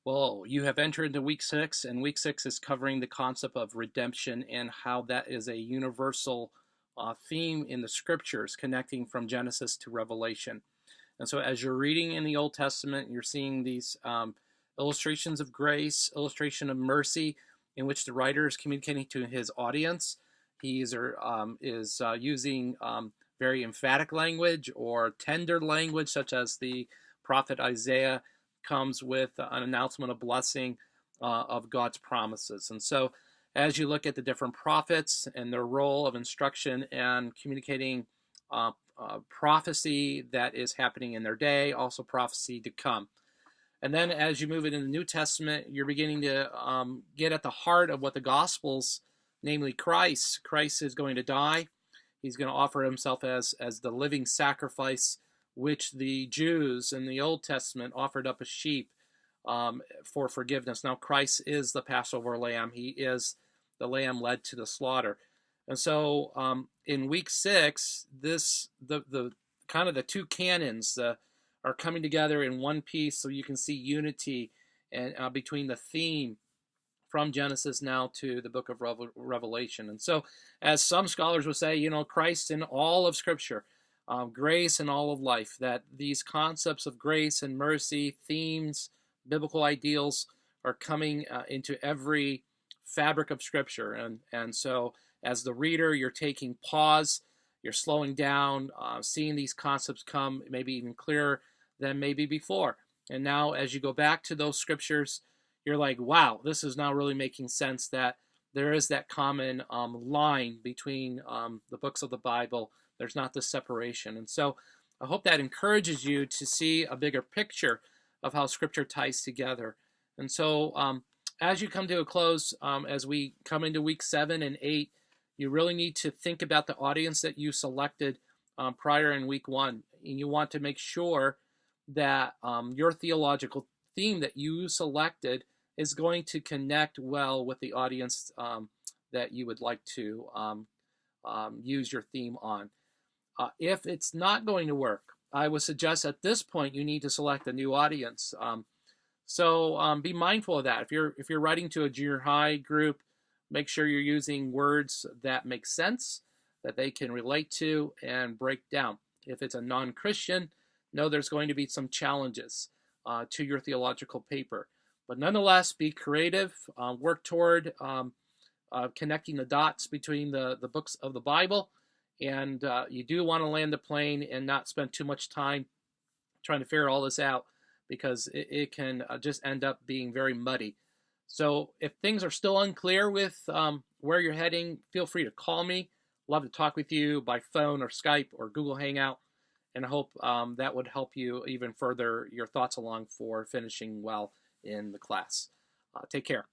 Well, you have entered into week 6, and week 6 is covering the concept of redemption and how that is a universal theme in the scriptures, connecting from Genesis to Revelation. And so, as you're reading in the Old Testament, you're seeing these illustrations of grace, illustration of mercy, in which the writer is communicating to his audience. He is using very emphatic language or tender language, such as the prophet Isaiah comes with an announcement of blessing of God's promises. And so, as you look at the different prophets and their role of instruction and communicating prophecy that is happening in their day, also prophecy to come. And then as you move into the New Testament, you're beginning to get at the heart of what the Gospels, namely Christ. Christ is going to die. He's going to offer himself as the living sacrifice, which the Jews in the Old Testament offered up a sheep for forgiveness. Now Christ is the Passover lamb. He is the lamb led to the slaughter. And so in week 6, the kind of the two canons are coming together in one piece, so you can see unity and between the theme from Genesis now to the book of Revelation. And so, as some scholars would say, Christ in all of Scripture, grace in all of life, that these concepts of grace and mercy, themes, biblical ideals are coming into every fabric of Scripture. And so, as the reader, you're taking pause, you're slowing down, seeing these concepts come maybe even clearer than maybe before. And now as you go back to those scriptures, you're like, wow, this is now really making sense, that there is that common line between the books of the Bible. There's not this separation. And so I hope that encourages you to see a bigger picture of how Scripture ties together. And so as you come to a close, as we come into week 7 and 8, you really need to think about the audience that you selected prior in week 1. And you want to make sure that your theological theme that you selected is going to connect well with the audience that you would like to use your theme on. If it's not going to work, I would suggest at this point you need to select a new audience. So be mindful of that. If you're writing to a junior high group, make sure you're using words that make sense, that they can relate to and break down. If it's a non-Christian, know there's going to be some challenges to your theological paper. But nonetheless, be creative, work toward connecting the dots between the books of the Bible. And you do want to land the plane and not spend too much time trying to figure all this out, because it can just end up being very muddy. So if things are still unclear with where you're heading, feel free to call me. Love to talk with you by phone or Skype or Google Hangout. And I hope that would help you even further your thoughts along for finishing well in the class. Take care.